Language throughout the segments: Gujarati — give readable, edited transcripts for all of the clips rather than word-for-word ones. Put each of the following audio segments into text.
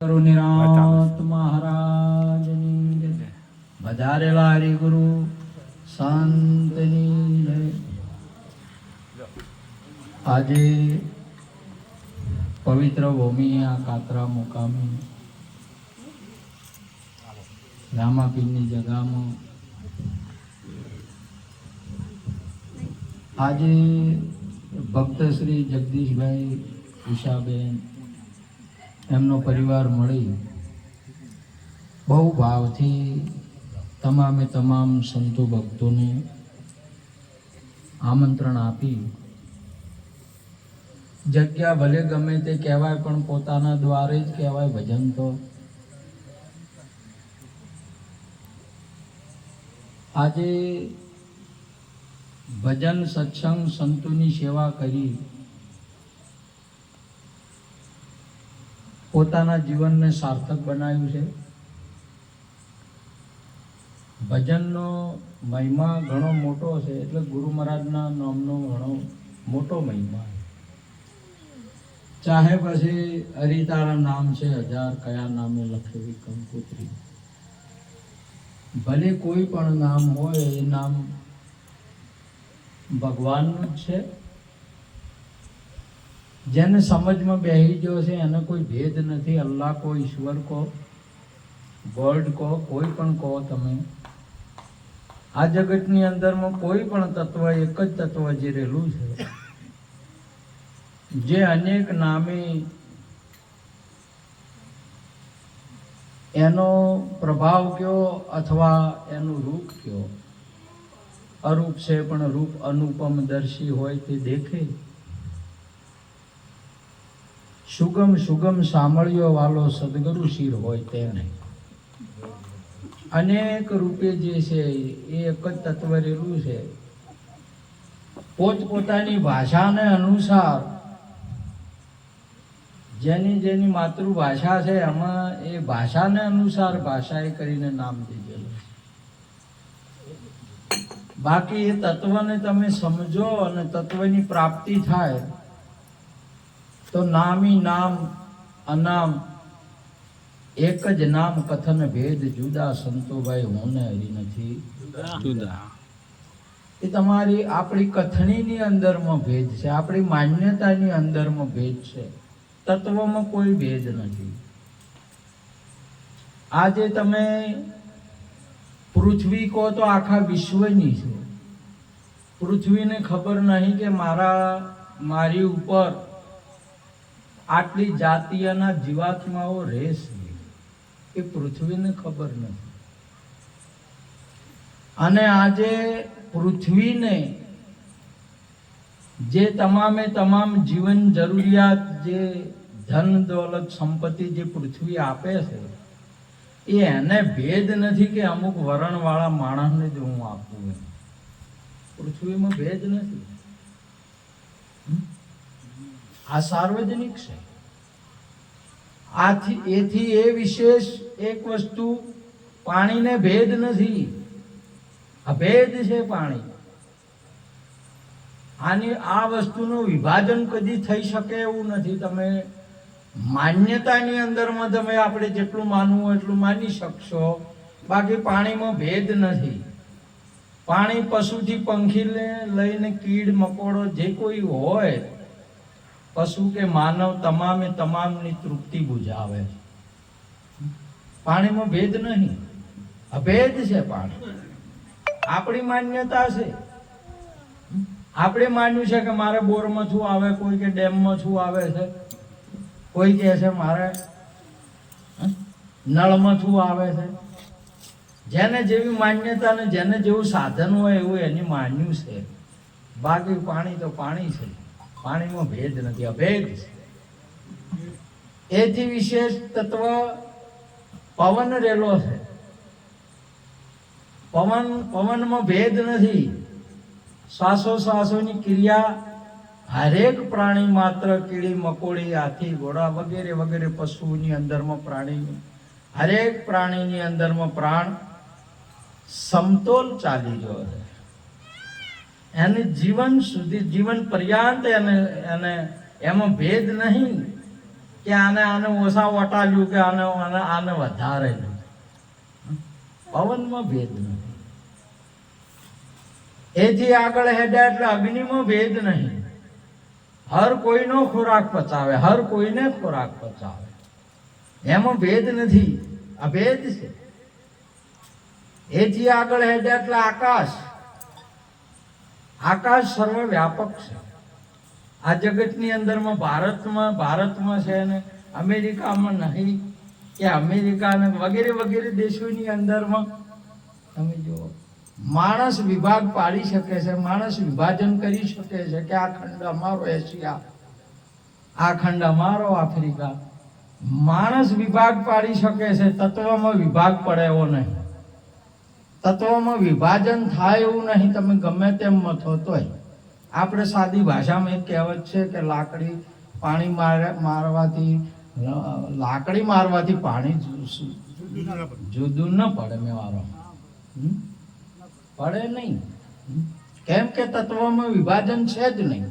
નિરાંત મહારાજની જય. વધારેલા હરિગુરુ સંતની જય. આજે પવિત્ર ભૂમિ આ કાતરા મુકામે રામાપીરની જગામાં આજે ભક્ત શ્રી જગદીશભાઈ ઉષાબેન એમનો પરિવાર મળી બહુ ભાવથી તમામે તમામ સંતો ભક્તોને આમંત્રણ આપી જગ્યા ભલે ગમે તે કહેવાય પણ પોતાના દ્વારે જ કહેવાય ભજન તો. આજે ભજન સત્સંગ સંતોની સેવા કરી પોતાના જીવનને સાર્થક બનાવ્યું છે. ભજનનો મહિમા ઘણો મોટો છે, એટલે ગુરુ મહારાજના નામનો ઘણો મોટો મહિમા. ચાહે પછી હરિતારા નામ છે હજાર, કયા નામે લખેવી કંકોત્રી. ભલે કોઈ પણ નામ હોય એ નામ ભગવાનનું જ છે. જેને સમજમાં બેસી ગયો છે એને કોઈ ભેદ નથી. અલ્લાહ કો, ઈશ્વર કો, ગોડ કો, કોઈ પણ કહો તમે. આ જગતની અંદરમાં કોઈ પણ તત્વ એક જ તત્વ જે રહેલું છે, જે અનેક નામે એનો પ્રભાવ કયો અથવા એનું રૂપ કયો. અરૂપ છે પણ રૂપ અનુપમ દર્શી હોય તે દેખે. સુગમ સુગમ સાંભળ્યો વાલો સદગુરુ શિર હોય તેને. અનેક રૂપે જે છે એ એક જ તત્વ રહેલું છે. પોતપોતાની ભાષાને અનુસાર જેની જેની માતૃભાષા છે એમાં એ ભાષાને અનુસાર ભાષાએ કરીને નામ દીધેલું. બાકી એ તત્વને તમે સમજો અને તત્વની પ્રાપ્તિ થાય તો નામી નામ અનામ એક જ નામ કથન ભેદ જુદા. સંતોભાઈ હું ને હરી નથી જુદા. એ તમારી આપણી કથનીની અંદરમાં ભેદ છે, આપણી માન્યતાની અંદરમાં ભેદ છે. તત્વમાં કોઈ ભેદ નથી. આજે તમે પૃથ્વી કહો તો આખા વિશ્વની છે. પૃથ્વીને ખબર નહીં કે મારી ઉપર આટલી જાતિઓના જીવાત્માઓ રહેશે, એ પૃથ્વીને ખબર નથી. અને આજે પૃથ્વીને જે તમામે તમામ જીવન જરૂરિયાત, જે ધન દોલત સંપત્તિ જે પૃથ્વી આપે છે, એ એને ભેદ નથી કે અમુક વરણવાળા માણસને જ હું આપું. પૃથ્વીમાં ભેદ નથી. આ સાર્વજનિક છે. એથી એ વિશેષ એક વસ્તુ, પાણીને ભેદ નથી, અભેદ છે પાણી. આ વસ્તુનું વિભાજન કદી થઈ શકે એવું નથી. તમે માન્યતાની અંદરમાં તમે આપણે જેટલું માનવું હોય એટલું માની શકશો, બાકી પાણીમાં ભેદ નથી. પાણી પશુથી પંખીને લઈને કીડ મકોડો જે કોઈ હોય, પશુ કે માનવ, તમામે તમામની તૃપ્તિ બુઝાવે છે. પાણીમાં ભેદ નહીં, અભેદ છે પાણી. આપણી માન્યતા છે. આપણે માન્યું છે કે મારે બોરમાં શું આવે, કોઈ કે ડેમમાં શું આવે છે, કોઈ કહે છે મારે નળમાં શું આવે છે. જેને જેવી માન્યતા ને જેને જેવું સાધન હોય એવું એની માન્યું છે. બાકી પાણી તો પાણી છે. પાણીમાં ભેદ નથી, અભેદ છે. એથી વિશેષ તત્વ પવન રહેલો છે. પવનમાં ભેદ નથી. શ્વાસોશ્વાસોની ક્રિયા હરેક પ્રાણી માત્ર, કીડી મકોડી, હાથી ઘોડા વગેરે વગેરે પશુની અંદરમાં પ્રાણી, હરેક પ્રાણીની અંદરમાં પ્રાણ સમતોલ ચાલી રહ્યો છે. એને જીવન સુધી, જીવન પર્યંત એને એમાં ભેદ નહીં. કે આને આને ઓછા વટાલ્યું કે આને આને આને વધારે પવનમાં ભેદ નથી. એથી આગળ હેડ્યા એટલે અગ્નિમાં ભેદ નહીં. હર કોઈનો ખોરાક પચાવે, હર કોઈને ખોરાક પચાવે, એમાં ભેદ નથી, અભેદ છે. એથી આગળ હેડ્યા એટલે આકાશ, આકાશ સર્વ વ્યાપક છે. આ જગતની અંદરમાં ભારતમાં છે ને અમેરિકામાં નહીં, કે અમેરિકા ને વગેરે વગેરે દેશોની અંદરમાં તમે જુઓ, માણસ વિભાગ પાડી શકે છે, માણસ વિભાજન કરી શકે છે કે આ ખંડ અમારો એશિયા, આ ખંડ અમારો આફ્રિકા. માણસ વિભાગ પાડી શકે છે, તત્વમાં વિભાગ પડે એવો નહીં, તત્વમાં વિભાજન થાય એવું નહીં. તમે ગમે તેમ મથો તોય આપણે સાદી ભાષામાં એક કહેવત છે કે લાકડી પાણી મારવાથી લાકડી મારવાથી પાણી જુદું ન પડે. મેવારો પડે નહીં. કેમ કે તત્વમાં વિભાજન છે જ નહીં.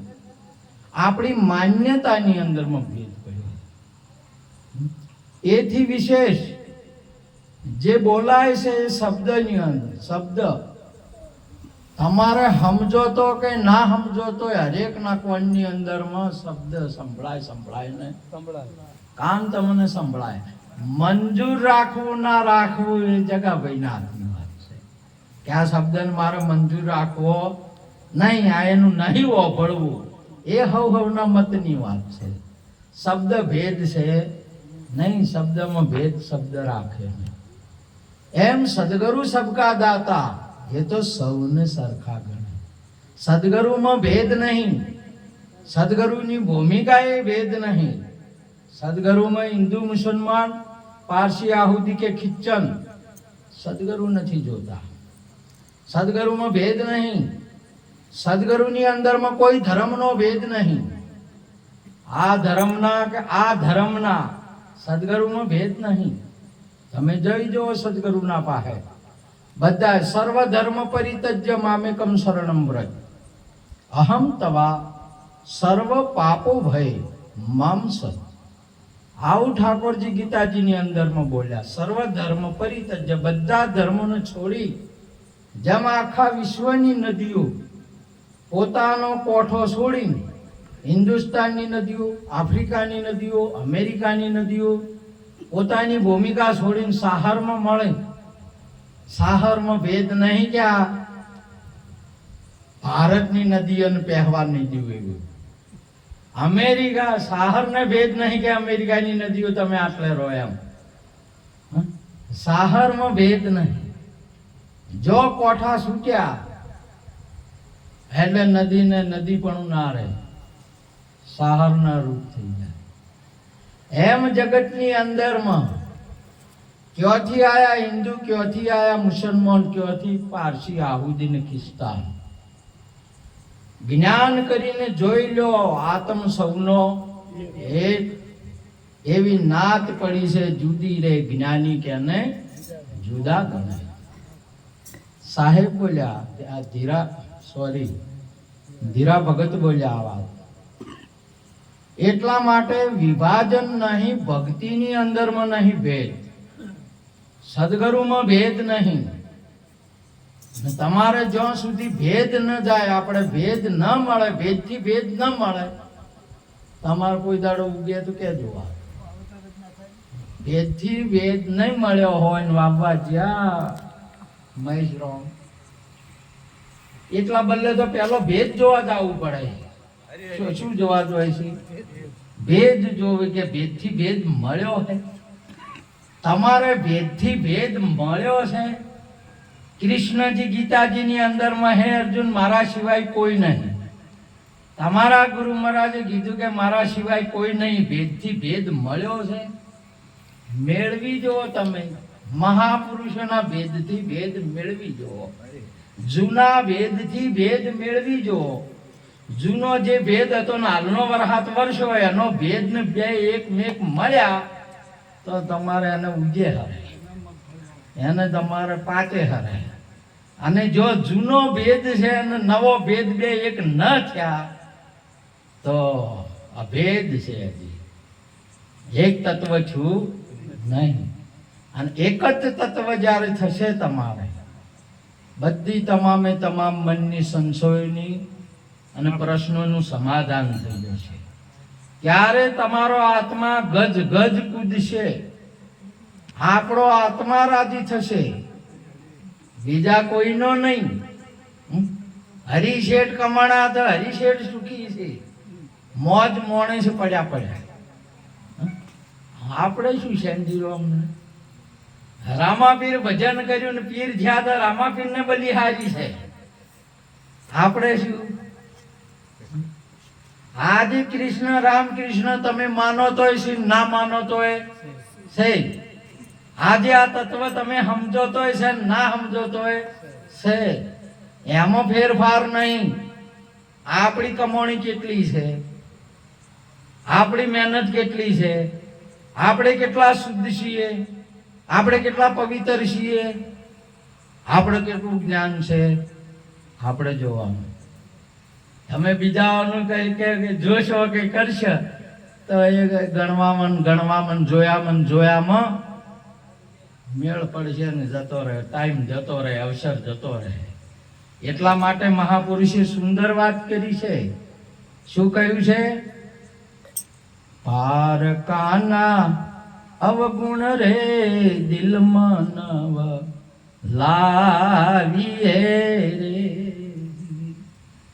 આપણી માન્યતાની અંદરમાં ભેદ પડ્યો. એથી વિશેષ જે બોલાય છે એ શબ્દની અંદર, શબ્દ તમારે સમજો તો કે ના સમજો તો હરેક ના કોણની અંદરમાં શબ્દ સંભળાય ને કાન તમને સંભળાય. મંજૂર રાખવું ના રાખવું એ જગાભાઈના હાથની વાત છે કે આ શબ્દને મારે મંજૂર રાખવો નહીં, આ એનું નહીં ઓભળવું, એ હવના મતની વાત છે. શબ્દ ભેદ છે નહીં, શબ્દમાં ભેદ શબ્દ રાખે નહીં. એમ સદગુરુ સબકા દાતા, એ તો સૌને સરખા ગણે. સદગુરુમાં ભેદ નહીં, સદગુરુની ભૂમિકા એ ભેદ નહીં. સદગુરુમાં હિન્દુ મુસલમાન પારસી આહુદી કે ખિચ્ચન સદગુરુ નથી જોતા. સદગુરુમાં ભેદ નહીં. સદગુરુની અંદરમાં કોઈ ધર્મનો ભેદ નહીં. આ ધર્મના કે આ ધર્મના સદગુરુમાં ભેદ નહીં. તમે જઈ જુઓ સદગુરુના પાસે બધા સર્વ ધર્મ પરિત્યજ્ય મામેકમ શરણમ વ્રજ અહમ તવા સર્વ પાપો ભય મમ સત. આવું ઠાકોરજી ગીતાજીની અંદરમાં બોલ્યા. સર્વ ધર્મ પરિત્યજ્ય, બધા ધર્મોને છોડી, જેમ આખા વિશ્વની નદીઓ પોતાનો કોઠો છોડીને, હિન્દુસ્તાનની નદીઓ, આફ્રિકાની નદીઓ, અમેરિકાની નદીઓ પોતાની ભૂમિકા છોડીને સાહરમાં મળે. સાહરમાં ભેદ નહીં કે આ ભારતની નદીઓને પહેવા નહીં દેવું. અમેરિકા સાહરને ભેદ નહીં કે અમેરિકાની નદીઓ તમે આટલે રહો એમ. સાહરમાં ભેદ નહીં. જો કોઠા છૂટ્યા એટલે નદીને નદી પણ ના રહે, સાહરના રૂપ થઈ જાય. એમ જગતની અંદરમાં ક્યોથી આયા હિન્દુ, ક્યોથી આયા મુસલમાન, ક્યોથી પારસી આહુદી ને ખ્રિસ્તાન, જ્ઞાન કરીને જોઈ લો આત્મ સૌનો એક. એવી નાત પડી છે જુદી રે જ્ઞાની કે ને જુદા ગણે. સાહેબ બોલ્યા આ ધીરા ભગત બોલ્યા આ વાત. એટલા માટે વિભાજન નહીં, ભક્તિની અંદરમાં નહીં ભેદ, સદગુરુમાં ભેદ નહીં. તમારે જ્યાં સુધી ભેદ ન જાય, આપણે ભેદ ન મળે, ભેદથી ભેદ ન મળે, તમારે કોઈ દાડો ઉગે તો કેજો. ભેદથી ભેદ નહીં મળ્યો હોય ને બાબા જ્યાં મહેશ રોમ, એટલા બદલે તો પેલો ભેદ જોવા જવું પડે. શું જોવા જોઈએ છે? ભેદ જોવે કે ભેદથી ભેદ મળ્યો છે. તમારે ભેદથી ભેદ મળ્યો છે. કૃષ્ણજી ગીતાજીની અંદરમાં હે અર્જુન મારા સિવાય કોઈ નહીં. તમારા ગુરુ મહારાજે કીધું કે મારા સિવાય કોઈ નહીં. ભેદથી ભેદ મળ્યો છે. મેળવી જુઓ તમે. મહાપુરુષોના ભેદથી ભેદ મેળવી જુઓ. જૂના ભેદથી ભેદ મેળવી જુઓ. જૂનો જે ભેદ હતો ને હાલનો વરસાદ વર્ષ હોય એનો ભેદ ને બે એક મેક મળ્યા તો તમારે એને ઉજે હરે, એને તમારે પાચે હરે. અને જો જૂનો ભેદ છે અને નવો ભેદ બે એક ન થયા તો અભેદ છે. હજી એક તત્વ છું નહીં. અને એક જ તત્વ જ્યારે થશે તમારે, બધી તમામે તમામ મનની સંશયોની અને પ્રશ્નોનું સમાધાન થઈ જશે. ત્યારે તમારો આત્મા ગજ ગજ કૂદશે, આપણો આત્મા રાજી થશે, બીજા કોઈનો નહીં. હરિશેઠ કમાણા તો હરિશેઠ સુખી છે, મોજ મોણે છે પડ્યા પડ્યા. આપણે શું સેન્જીરો અમને રામાપીર ભજન કર્યું ને પીર થયા તો રામાપીર ને બલિહારી છે. આપણે શું આજે કૃષ્ણ રામકૃષ્ણ તમે માનો તોય છે, ના માનો તોય છે. આજે આ તત્વ તમે સમજો તોય છે, ના સમજો તોય છે. એમાં ફેરફાર નહીં. આપણી કમાણી કેટલી છે, આપણી મહેનત કેટલી છે, આપણે કેટલા શુદ્ધ છીએ, આપણે કેટલા પવિત્ર છીએ, આપણે કેટલું જ્ઞાન છે, આપણે જોવાનું. તમે બીજાઓનું કઈ કે જોશો કે કરશો તો એ ગણવામાં જોયામાં મેળ પડશે ને જતો રહે, ટાઈમ જતો રહે, અવસર જતો રહે. એટલા માટે મહાપુરુષે સુંદર વાત કરી છે. શું કહ્યું છે? પારકાના અવગુણ રે દિલમાં નવ લાવીએ રે.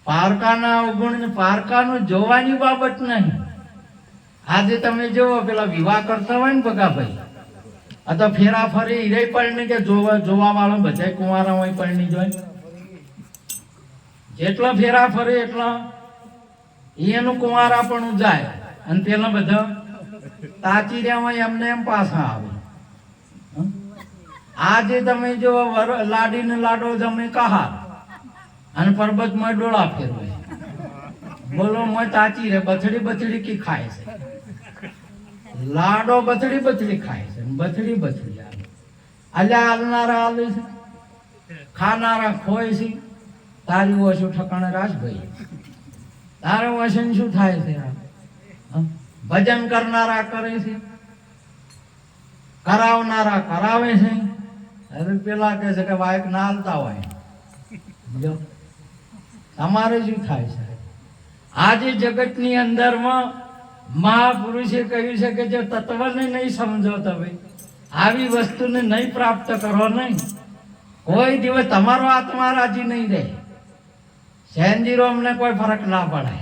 પારકાના અવગુણ, પારકાનું જોવાની બાબત નહીં. આજે તમે જોવો પેલા વિવાહ કરતા હોય ને બગાભાઈ, આ તો ફેરા ફરી હિરે પરણી કે જોવા વાળો બધા કુંવારા હોય પરણી જોઈ. જેટલા ફેરા ફરે એટલા એનું કુંવારા પણ જાય અને પેલા બધા તાચી રહ્યા હોય એમને એમ પાછા આવે. આજે તમે જો લાડીને લાડો જમે કહા અને પર્વતમાં ડોળા ફેરવે, બોલો મેં તાચી રે બથડી બથડી કી ખાય છે. લાડો બથડી બથડી ખાય છે, બથડી બથડી આવે. અલ્યા હાલનારા હાલે છે, ખાનારા ખોય છે. તારી ઓછું ઠકાણે રાજભાઈ, તારે વસન શું થાય છે? ભજન કરનારા કરે છે, કરાવનારા કરાવે છે. હવે પેલા કહે છે કે વાયક ના હાલતા હોય. તમારે શું થાય છે? આજે જગતની અંદરમાં મહાપુરુષે કહ્યું છે કે જો તત્વને નહીં સમજો તમે, આવી વસ્તુને નહીં પ્રાપ્ત કરો નહીં, કોઈ દિવસ તમારો આત્મા રાજી નહીં રહે. સેનજીરો અમને કોઈ ફરક ના પડે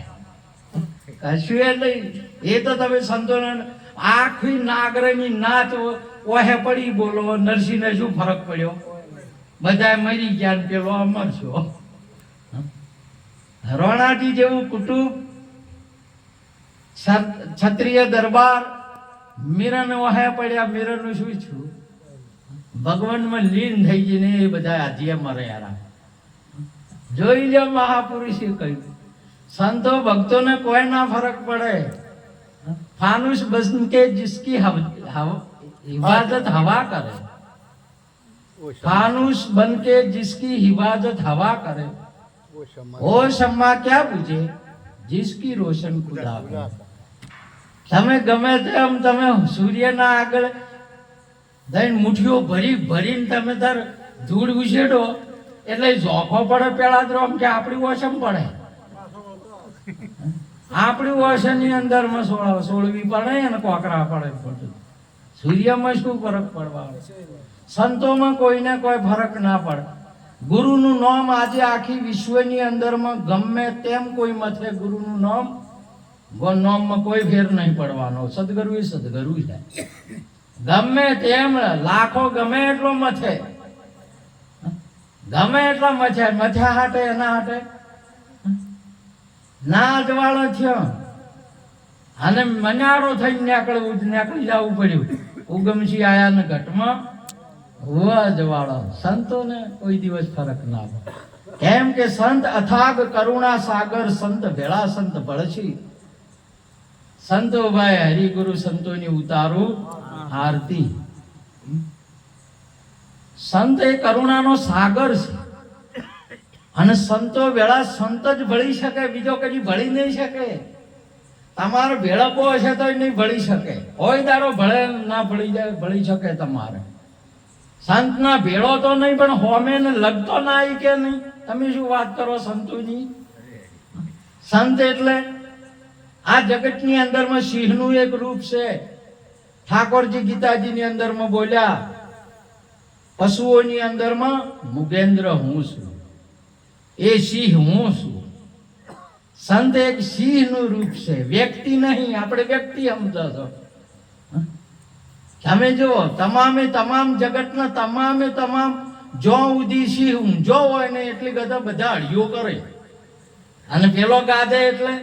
કશું એ નહીં. એ તો તમે સંતોને આખી નાગરની નાચ ઓહે પડી, બોલો નરસિંહને શું ફરક પડ્યો? બધા મરી ગયા ને પેલો અમર છો. રોણાજી જેવું કુટુંબ, ક્ષત્રિય દરબાર, મીરન ઓહે પડ્યા. મીરનું શું છું? ભગવાનમાં લીન થઈ જઈને એ બધા આજે મરે યાર. જોઈ લો મહાપુરુષે કહ્યું, સંતો ભક્તોને કોઈ ના ફરક પડે. फानुस बन के जिसकी हिफाजत हवा करे, फानुस बन के जिसकी हिफाजत हवा करे, वो शम्मा क्या बुझे जिसकी रोशन खुदा करे. તમે ગમે તેમ તમે સૂર્યના આગળ દઈને મુઠ્ઠીઓ ભરી ભરીને તમે તાર ધૂળ ઉછેડો એટલે ઝોખો પડે પેલા તો આમ કે આપણી ઓસમ પડે, આપણી ઓસની અંદર માં સોળવી પડે અને કોકરા પડે. સૂર્યમાં શું ફરક પડવા? સંતોમાં કોઈને કોઈ ફરક ના પડે. ગુરુનું નામ આજે આખી વિશ્વની અંદરમાં ગમે તેમ કોઈ મથે ગુરુનું નામ નામમાં કોઈ ફેર નહીં પડવાનો. સદગુરુ એ સદગુરુ છે. ગમે તેમ લાખો ગમે એટલો મથે, ગમે એટલા મથ્યા હાટે એના હાટે ના જવાળો થયો અને મનાડો થઈને નીકળી જવું પડ્યું. ઉગમસી આયા ને ઘટમાં હોવા જવાળો. સંતોને કોઈ દિવસ ફરક ના પડે. કેમ કે સંત અથાગ કરુણા સાગર, સંત ભેળા સંત ભળશી. સંતો ભાઈ હરિગુરુ સંતોની ઉતારું આરતી. સંત એ કરુણાનો સાગર છે અને સંતો વેળા સંત જ ભળી શકે, બીજો કદી ભળી નહીં શકે. તમારે ભેળપો હશે તો નહીં ભળી શકે, હોય દાડો ભળે ના ભળી જાય, ભળી શકે તમારે. સંતના ભેળો તો નહીં, પણ હોમે ને લગતો ના આવી કે નહીં. તમે શું વાત કરો સંતોની? સંત એટલે આ જગતની અંદરમાં સિંહનું એક રૂપ છે. ઠાકોરજી ગીતાજીની અંદરમાં બોલ્યા, પશુઓની અંદરમાં મુગેન્દ્ર હું છું, એ સિંહ હું છું. સંત એક સિંહનું રૂપ છે, વ્યક્તિ નહીં. આપણે વ્યક્તિ સમજો છો. તમે જો તમામે તમામ જગતના તમામે તમામ જો ઉદી સિંહ ઊંઝો હોય ને એટલી બધા અડિયો કરે, અને પેલો ગાધે એટલે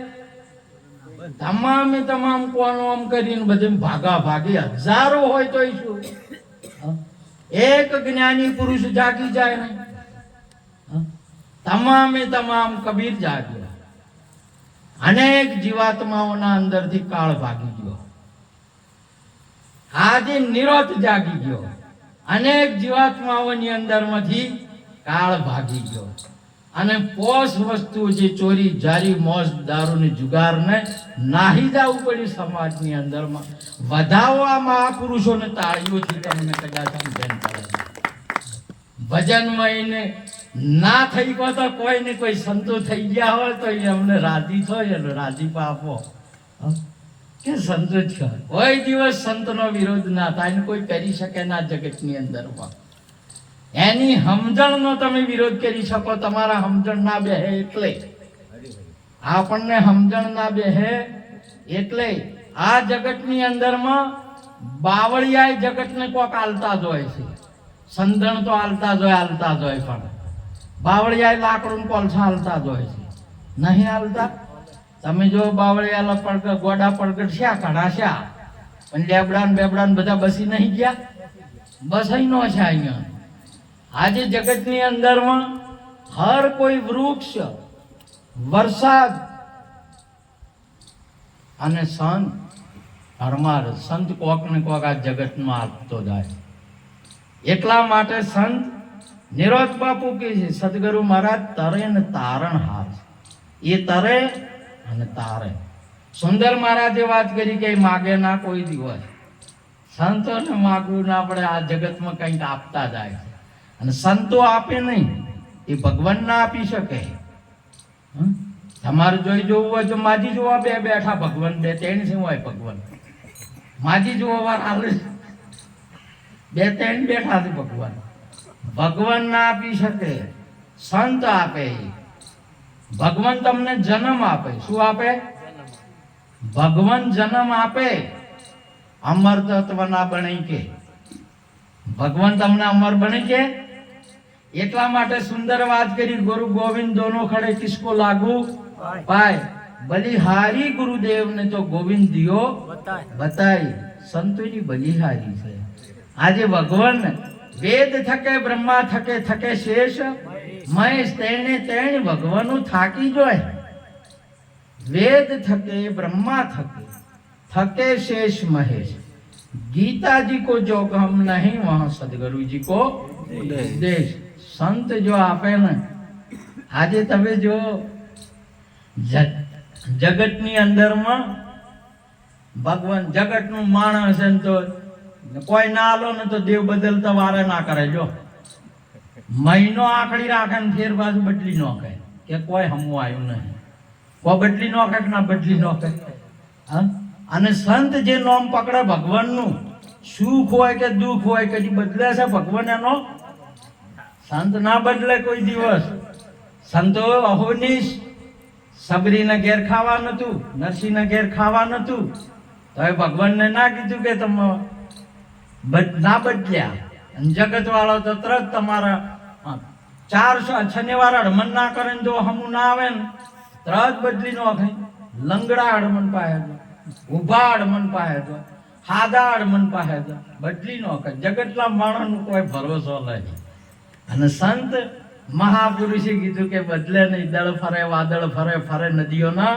તમામે તમામ કોનો આમ કરીને બધે ભાગા ભાગી હજારો હોય તો શું એક જ્ઞાની પુરુષ જાગી જાય ને? તમામે તમામ કબીર જાગ્યો, અનેક જીવાત્માઓના અંદરથી કાળ ભાગી ગયો. આજે નિરોધ જાગી ગયો, અનેક જીવાત્માઓની અંદરમાંથી કાળ ભાગી ગયો. અને પોષ વસ્તુ જે ચોરી જારી મોજ દારૂ ને જુગાર ને નાહી જવું પડ્યું સમાજની અંદરમાં. વધાવો આ મહાપુરુષોને તાળીઓથી તમને કદાચ સમજણ પડે. ભજનમાં એને ના થઈ ગયો તો કોઈ ને કોઈ સંતો થઈ ગયા હોય તો અમને રાજી થાય, રાજીપા આપો કે સંતો છે. કોઈ દિવસ સંતનો વિરોધ ના થાય, કોઈ કરી શકે ના જગતની અંદરમાં. એની સમજણનો તમે વિરોધ કરી શકો, તમારા સમજણ ના બેહે એટલે. આપણને સમજણ ના બેહે એટલે આ જગતની અંદરમાં બાવળિયા જગતને કોક આલતા જ હોય છે. સંધણ તો આલતા જ હોય, પણ બાવળિયા લાકડું કોલસા આલતા જ હોય છે, નહીં આલતા? તમે જો બાવળિયા પડકડ ગોડા પડકડ શ્યા ઘણા શ્યા, પણ લેબડા બેબડા બધા બસી નહીં ગયા, બસાઈ નો છે અહીંયા. આજે જગતની અંદરમાં હર કોઈ વૃક્ષ, વરસાદ અને સંત પરમાર સંત કોક ને કોક આ જગતમાં આપતો જાય. એટલા માટે સંત નિરોધ બાપુ કે છે, સદગુરુ મહારાજ તરે ને તારણ હાર, એ તરે અને તારે. સુંદર મહારાજે વાત કરી કે માગે ના કોઈ દિવસ. સંતોને માગવું ના પડે, આ જગતમાં કંઈક આપતા જાય છે. અને સંતો આપે નહીં, એ ભગવાન ના આપી શકે. તમારે જોઈ જોવું હોય તો માજી જોવા બે બેઠા ભગવાન, બે ત્રણ શું હોય ભગવાન? માજી જોવા વાર આવે, બે ત્રણ બેઠા છે ભગવાન. ભગવાન ના આપી શકે, સંત આપે. ભગવાન તમને જન્મ આપે. શું આપે? ભગવાન જન્મ આપે. અમર તત્વ ના બને કે ભગવાન તમને અમર બને કે? એટલા માટે સુંદર વાત કરી, ગુરુ ગોવિંદ દોનો ખડે કિસકો લાગુ પાય, બલિહારી ગુરુદેવ ને તો ગોવિંદ દિયો બતાઈ. સંતોની બલિહારી છે. આજે ભગવાન વેદ થકે બ્રહ્મા થકે થકે શેષ મહેશ, તેણે તેણ ભગવાન થાકી જોય. વેદ થકે બ્રહ્મા થકે થકે શેષ મહેશ, गीता जी को जो हम नहीं वहां सदगुरु जी को देश. संत जो आपे ने આજે તમે જો જગતની અંદરમાં ભગવાન જગતનું માણસ છે તો કોઈ ના આલો ને તો દેવ બદલતા વારે ના કરે. જો મહિનો આખડી રાખે ને ફેર બાજુ બદલી નાખે કે કોઈ હમું આવ્યું નહીં, કોઈ બદલી નાખે કે ના બદલી નાખે. અને સંત જે નામ પકડે ભગવાનનું, સુખ હોય કે દુઃખ હોય કદી બદલે છે ભગવાન એનો? સંત ના બદલે કોઈ દિવસ. સંતો અહોનીશ સબરીને ઘેર ખાવા નતું, નરસિંહને ઘેર ખાવા નતું, તો એ ભગવાનને ના કીધું કે તમે ના બદલ્યા. જગત વાળો તો તરત તમારા 400 શનિવાર હડમન ના કરે જો હમું ના આવે ને તરત બદલી નાખે. લંગડા હડમન પાહે, ઉભા હડમન પાહે, હાદા હડમન પાહે બદલી નાખે. જગતના માણસનો કોઈ ભરોસો નહીં. અને સંત મહાપુરુષે કીધું કે બદલે નહીં, દળ ફરે વાદળ ફરે, ફરે નદીઓના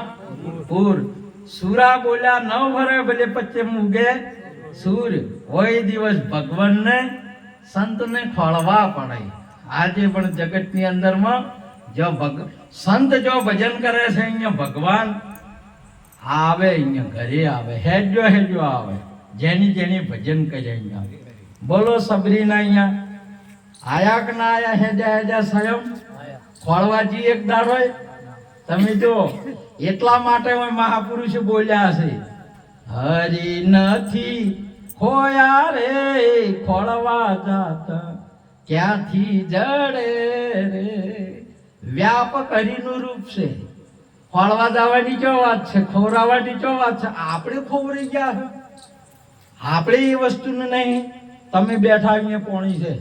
પૂર. સુરા બોલ્યા ન ફરે ભલે પચ્ચે ઉગે સૂર. કોઈ દિવસ ભગવાનને સંતને ખોળવા પડે. આજે પણ જગતની અંદરમાં જો સંત જો ભજન કરે છે, અહીંયા ભગવાન આવે અહીંયા ઘરે આવે, હેજો હેજો આવે, જેની જેની ભજન કરે અહીંયા. બોલો સબરીના અહીંયા આયા કે ના આયા? હેજા હેજા સ્વયં ખોળવાજી એક દાડો તમે જો એટલા માટે મહાપુરુષ બોલ્યા છે, હરી નથી ખોયા રે ખોળવા જાતા ક્યાંથી જડે રે. વ્યાપક હરિનું રૂપ છે. ખોળવા જવાની ચો વાત છે, ખોરાવાની ચો વાત છે. આપણે ખોવરી ગયા છે, આપણે એ વસ્તુને નહીં. તમે બેઠા અહીંયા પોણી છે,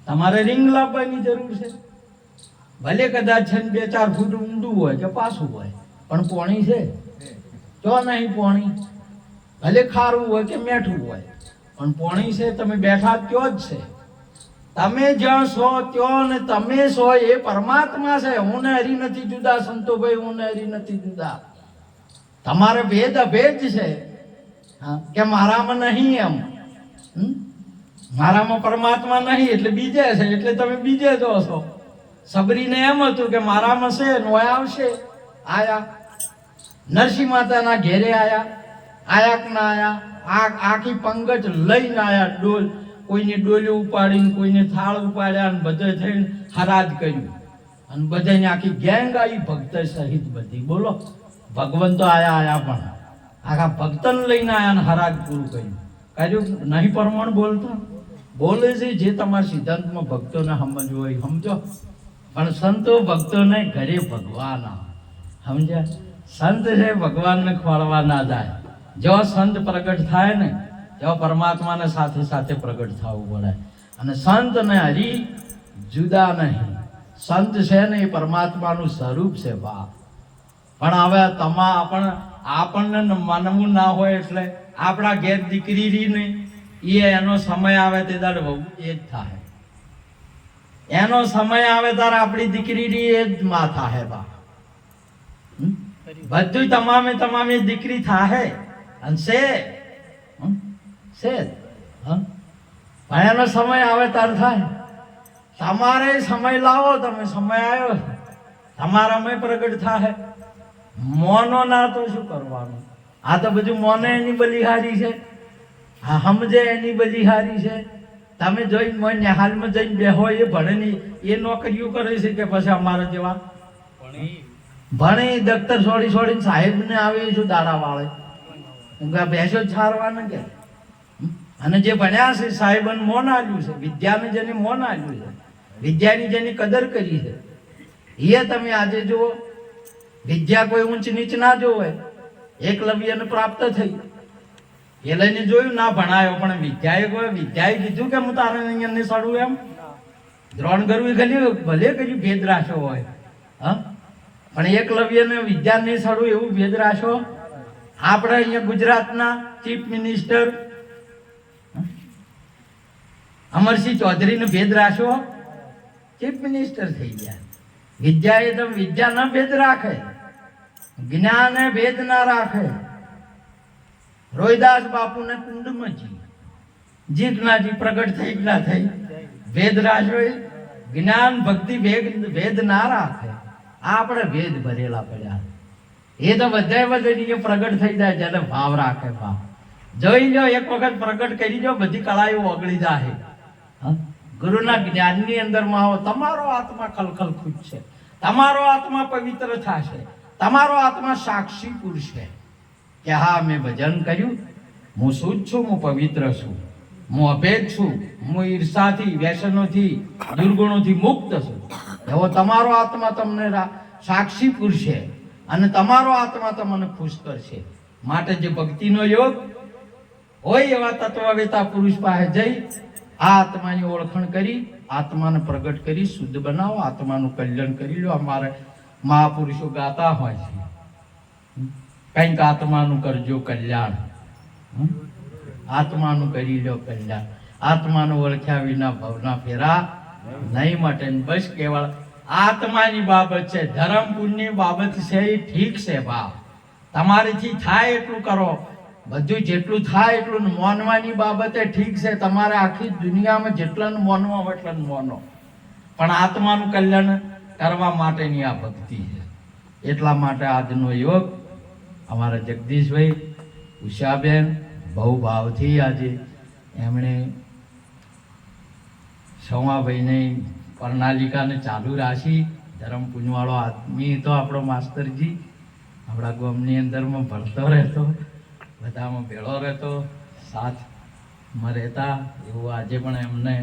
તમારે રિંગ લાવવાની જરૂર છે. ભલે કદાચ છે 2-4 ફૂટ ઊંડું હોય કે પાછું હોય, પણ પોણી છે તો નહીં. પોણી ભલે ખારું હોય કે મેઠું હોય, પણ પોણી છે. તમે બેઠા ત્યો જ છે. તમે જ્યાં છો ત્યો ને તમે છો એ પરમાત્મા છે. હું ને હરી નથી જુદા સંતોભાઈ, હું ને હરી નથી જુદા. તમારે ભેદ અભેદ છે કે મારામાં નહીં. એમ મારામાં પરમાત્મા નહીં એટલે બીજે છે, એટલે તમે બીજે જો છો. સબરીને એમ હતું કે મારામાં છે, નોય આવશે. આયા નરસિંહ માતાના ઘેરે આયા કે ના આયા? આખી પંગજ લઈને આયા. ડોલ, કોઈને ડોલી ઉપાડીને, કોઈને થાળ ઉપાડ્યા, અને બધે થઈને હરાજ કર્યું. અને બધાને આખી ગેંગ આવી ભક્ત સહિત બધી. બોલો, ભગવંતો આયા પણ આખા ભક્તને લઈને આયા ને હરાજ પૂરું કર્યું. નહીં પ્રમાણ બોલતા બોલે છે જે તમારા સિદ્ધાંતમાં ભક્તોને સમજવું હોય સમજો. પણ સંતો ભક્તોને ઘરે ભગવાના સમજ્યા. સંત છે ભગવાનને ખોળવા ના જાય. જો સંત પ્રગટ થાય ને જો પરમાત્માને સાથે સાથે પ્રગટ થવું પડે. અને સંત ને હરી જુદા નહીં. સંત છે ને એ પરમાત્માનું સ્વરૂપ છે બા. પણ હવે આપણને માનવું ના હોય એટલે આપણા ઘેર દીકરી રહી ને એનો સમય આવે તે દાડ બહુ એ જ થાય. એનો સમય આવે ત્યારે આપણી દીકરી રહી એ જ માં થાય બા. બધું તમામે દીકરી થાય અને છે પણ એનો સમય આવે ત્યારે થાય. તમારે સમય લાવો, તમે સમય આવ્યો, તમારામાં પ્રગટ થાય. મોનો ના તો શું કરવાનું? આ તો બધું મોને એની બલિહારી છે. હા, સમજે એની બલિહારી છે. તમે જોઈને મને હાલમાં જઈને બેહો એ ભણે નહીં, એ નોકરીઓ કરે છે કે પછી અમારા જેવા ભણે દફતર છોડીને સાહેબ ને આવે શું દાડા વાળે બેસો છારવાના કે. અને જે ભણ્યા છે સાહેબને મોન આલ્યું છે, વિદ્યાને જેને મોન આલ્યું છે, વિદ્યાની જેની કદર કરી છે એ તમે આજે જુઓ. વિદ્યા કોઈ ઊંચ નીચ ના જોવે. એકલવ્યને પ્રાપ્ત થઈ એ લઈને જોયું, ના ભણાયો, પણ વિદ્યાએ કીધું કે હું તારે અહીંયા ને સડું એમ. દ્રોણ કરવું ભલે કર્યું ભેદ રાખ્યો હોય, પણ એકલવ્યને વિદ્યા નહીં સડું એવું ભેદ રાખ્યો. આપણે અહીંયા ગુજરાતના ચીફ મિનિસ્ટર અમરસિંહ ચૌધરીને ભેદ રાખ્યો, ચીફ મિનિસ્ટર થઈ ગયા. વિદ્યાએ તો વિદ્યા ન ભેદ રાખે, જ્ઞાને ભેદ ના રાખે. રોહિદાસ બાપુને કુંડમાં જીજ્ઞાજી પ્રગટ થઈ ના થઈ ભેદ રાખ્યો. જ્ઞાન ભક્તિ ભેદ ના રાખે. આપણે ભેદ ભરેલા પડ્યા. એ તો બધા પ્રગટ થઈ જાય જેને ભાવ રાખે. ભાવ જોઈ લો, એક વખત પ્રગટ કરી જો બધી કળાઓ ઓગળી જાય. ગુરુના જ્ઞાનની અંદરમાં આવો, તમારો આત્મા ખલખલ ખૂટશે, તમારો આત્મા પવિત્ર થશે, તમારો આત્મા સાક્ષી પુરુષ છે કે હા મેં ભજન કર્યું, હું શુદ્ધ છું, હું પવિત્ર છું, હું અભેદ છું, હું ઈર્ષાથી, વ્યસનોથી, દુર્ગુણોથી મુક્ત છું. એવો તમારો આત્મા તમને સાક્ષી પુરુષ છે અને તમારો આત્મા તમને ખુશ કરશે. માટે જે ભક્તિનો યોગ હોય એવા તત્વવેતા પુરુષ પાસે જઈ આ આત્માની ઓળખાણ કરી, આત્માને પ્રગટ કરી, શુદ્ધ બનાવો, આત્માનું કલ્યાણ કરી લો. અમારે મહાપુરુષો ગાતા હોય છે, કંઈક આત્માનું કરજો કલ્યાણ, આત્માનું કરી લો કલ્યાણ. આત્માનું ઓળખ્યા વિના ભવના ફેરા નહીં માટે. બસ કેવળ આત્માની બાબત છે. ધર્મ પુણ્યની બાબત છે એ ઠીક છે ભાવ, તમારીથી થાય એટલું કરો. બધું જેટલું થાય એટલું માનવાની બાબતે ઠીક છે. તમારે આખી દુનિયામાં જેટલાનું માનવા હોય એટલાનું માનો, પણ આત્માનું કલ્યાણ કરવા માટેની આ ભક્તિ છે. એટલા માટે આજનો યોગ અમારા જગદીશભાઈ ઉષાબેન બહુ ભાવથી આજે એમણે સવાભાઈને પ્રણાલિકાને ચાલુ રાખી. ધર્મ પૂંજવાળો આદમી તો આપણો માસ્તરજી આપણા ગામની અંદરમાં ભણતો રહેતો, બધામાં ભેળો રહેતો, સાથમાં રહેતા. એવું આજે પણ એમને